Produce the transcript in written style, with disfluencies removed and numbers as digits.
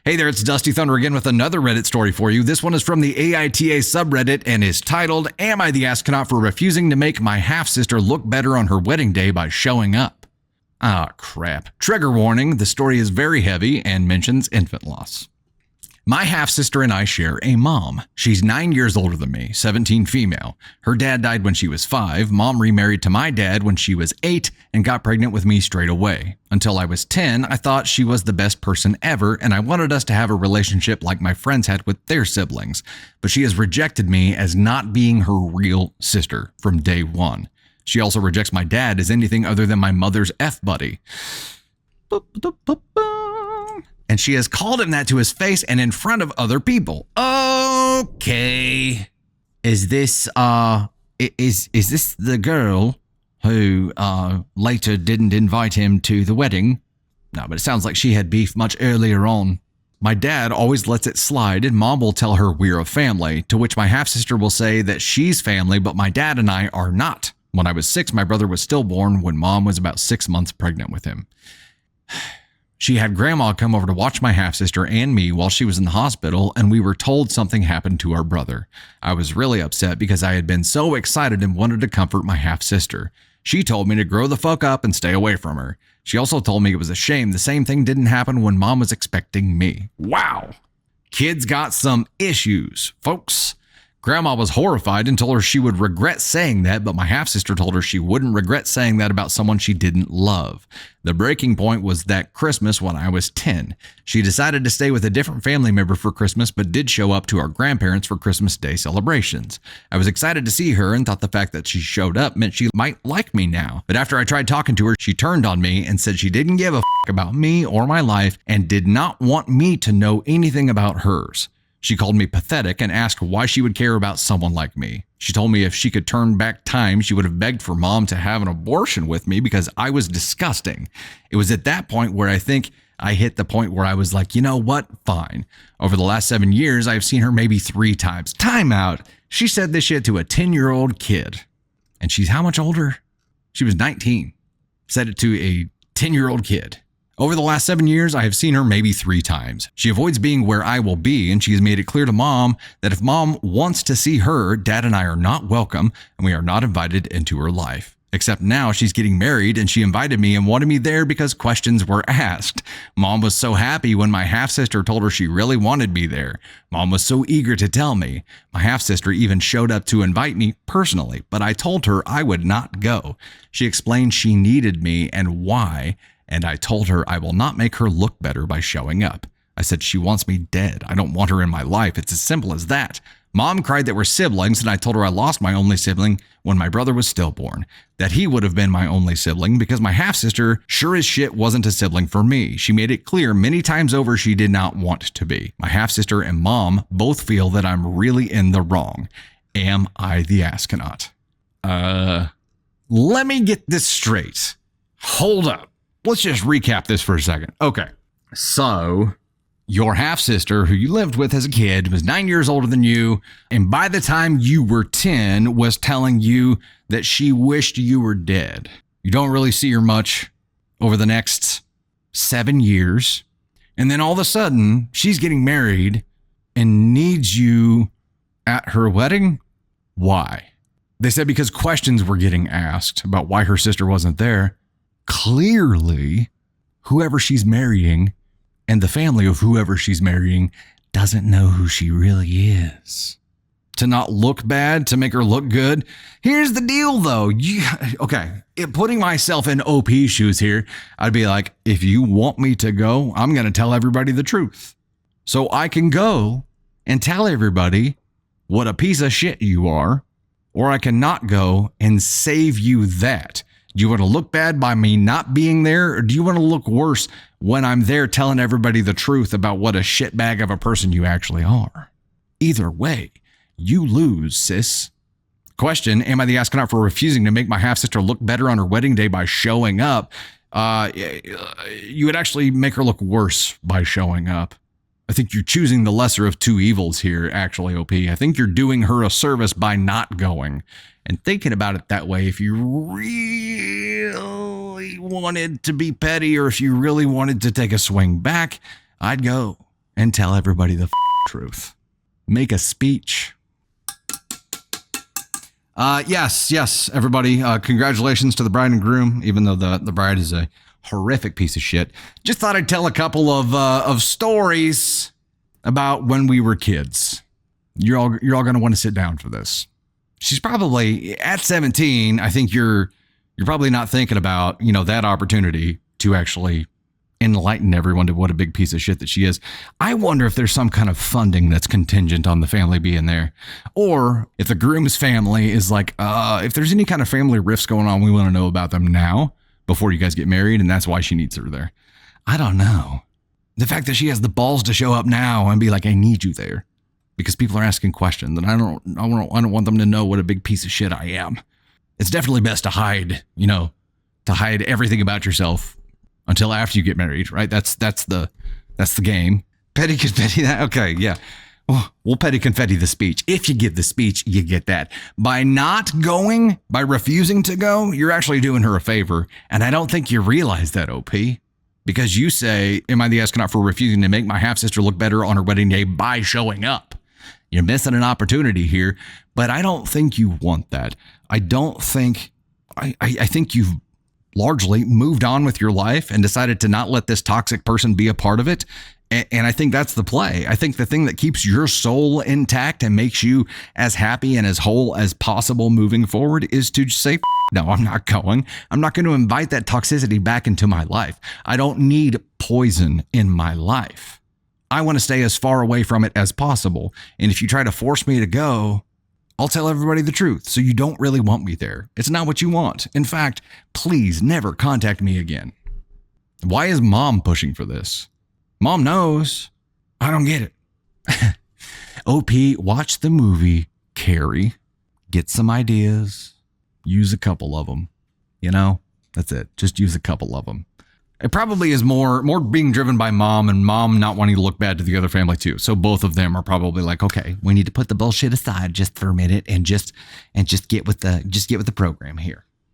Hey there, it's Dusty Thunder again with another Reddit story for you. This one is from the AITA subreddit and is titled, Am I the Astronaut for Refusing to Make My Half-Sister Look Better on Her Wedding Day by Showing Up? Ah, crap. Trigger warning, the story is very heavy and mentions infant loss. My half-sister and I share a mom. She's 9 years older than me, 17 female. Her dad died when she was 5. Mom remarried to my dad when she was 8 and got pregnant with me straight away. Until I was 10, I thought she was the best person ever and I wanted us to have a relationship like my friends had with their siblings. But she has rejected me as not being her real sister from day one. She also rejects my dad as anything other than my mother's F-buddy. And she has called him that to his face and in front of other people. Okay. Is this the girl who later didn't invite him to the wedding? No, but it sounds like she had beef much earlier on. My dad always lets it slide and mom will tell her we're a family, to which my half-sister will say that she's family, but my dad and I are not. When I was 6, my brother was stillborn when mom was about 6 months pregnant with him. She had grandma come over to watch my half-sister and me while she was in the hospital, and we were told something happened to our brother. I was really upset because I had been so excited and wanted to comfort my half-sister. She told me to grow the fuck up and stay away from her. She also told me it was a shame the same thing didn't happen when mom was expecting me. Wow. Kids got some issues, folks. Grandma was horrified and told her she would regret saying that, but my half-sister told her she wouldn't regret saying that about someone she didn't love. The breaking point was that Christmas when I was 10. She decided to stay with a different family member for Christmas, but did show up to our grandparents for Christmas Day celebrations. I was excited to see her and thought the fact that she showed up meant she might like me now. But after I tried talking to her, she turned on me and said she didn't give a fuck about me or my life and did not want me to know anything about hers. She called me pathetic and asked why she would care about someone like me. She told me if she could turn back time, she would have begged for mom to have an abortion with me because I was disgusting. It was at that point where I think I hit the point where I was like, you know what? Fine. Over the last 7 years, I've seen her maybe 3 times. Time out. She said this shit to a 10-year-old kid. And she's how much older? She was 19. Said it to a 10-year-old kid. Over the last 7 years, I have seen her maybe 3 times. She avoids being where I will be, and she has made it clear to mom that if mom wants to see her, dad and I are not welcome, and we are not invited into her life. Except now she's getting married, and she invited me and wanted me there because questions were asked. Mom was so happy when my half-sister told her she really wanted me there. Mom was so eager to tell me. My half-sister even showed up to invite me personally, but I told her I would not go. She explained she needed me and why, and I told her I will not make her look better by showing up. I said she wants me dead. I don't want her in my life. It's as simple as that. Mom cried that we're siblings, and I told her I lost my only sibling when my brother was stillborn, that he would have been my only sibling because my half-sister sure as shit wasn't a sibling for me. She made it clear many times over she did not want to be. My half-sister and mom both feel that I'm really in the wrong. Am I the astronaut? Let me get this straight. Hold up. Let's just recap this for a second. Okay, so your half-sister, who you lived with as a kid, was 9 years older than you, and by the time you were 10, was telling you that she wished you were dead. You don't really see her much over the next 7 years, and then all of a sudden, she's getting married and needs you at her wedding? Why? They said because questions were getting asked about why her sister wasn't there. Clearly, whoever she's marrying and the family of whoever she's marrying doesn't know who she really is. To not look bad, to make her look good. Here's the deal, though. Putting myself in OP shoes here, I'd be like, if you want me to go, I'm going to tell everybody the truth. So I can go and tell everybody what a piece of shit you are, or I can not go and save you that. Do you want to look bad by me not being there, or do you want to look worse when I'm there telling everybody the truth about what a shitbag of a person you actually are? Either way, you lose, sis. Question, am I the astronaut for refusing to make my half-sister look better on her wedding day by showing up? You would actually make her look worse by showing up. I think you're choosing the lesser of two evils here, actually, OP. I think you're doing her a service by not going. And thinking about it that way, if you really wanted to be petty or if you really wanted to take a swing back, I'd go and tell everybody the truth. Make a speech. Yes, everybody. Congratulations to the bride and groom, even though the bride is a horrific piece of shit. Just thought I'd tell a couple of stories about when we were kids. You're all going to want to sit down for this. She's probably at 17. I think you're probably not thinking about, that opportunity to actually enlighten everyone to what a big piece of shit that she is. I wonder if there's some kind of funding that's contingent on the family being there, or if the groom's family is like, if there's any kind of family rifts going on, we want to know about them now before you guys get married, and that's why she needs her there. I don't know. The fact that she has the balls to show up now and be like, I need you there because people are asking questions, and I don't want them to know what a big piece of shit I am. It's definitely best to hide, to hide everything about yourself until after you get married, right? That's the game. Petty confetti that? Okay, yeah. We'll petty confetti the speech. If you give the speech, you get that. By not going, by refusing to go, you're actually doing her a favor. And I don't think you realize that, OP. Because you say, am I the astronaut for refusing to make my half-sister look better on her wedding day by showing up? You're missing an opportunity here. But I don't think you want that. I think you've largely moved on with your life and decided to not let this toxic person be a part of it. And I think that's the play. I think the thing that keeps your soul intact and makes you as happy and as whole as possible moving forward is to just say, no, I'm not going. I'm not going to invite that toxicity back into my life. I don't need poison in my life. I want to stay as far away from it as possible. And if you try to force me to go, I'll tell everybody the truth. So you don't really want me there. It's not what you want. In fact, please never contact me again. Why is mom pushing for this? Mom knows. I don't get it. OP, watch the movie Carrie. Get some ideas. Use a couple of them. That's it. Just use a couple of them. It probably is more being driven by mom and mom not wanting to look bad to the other family too. So both of them are probably like, okay, we need to put the bullshit aside just for a minute and just get with the program here.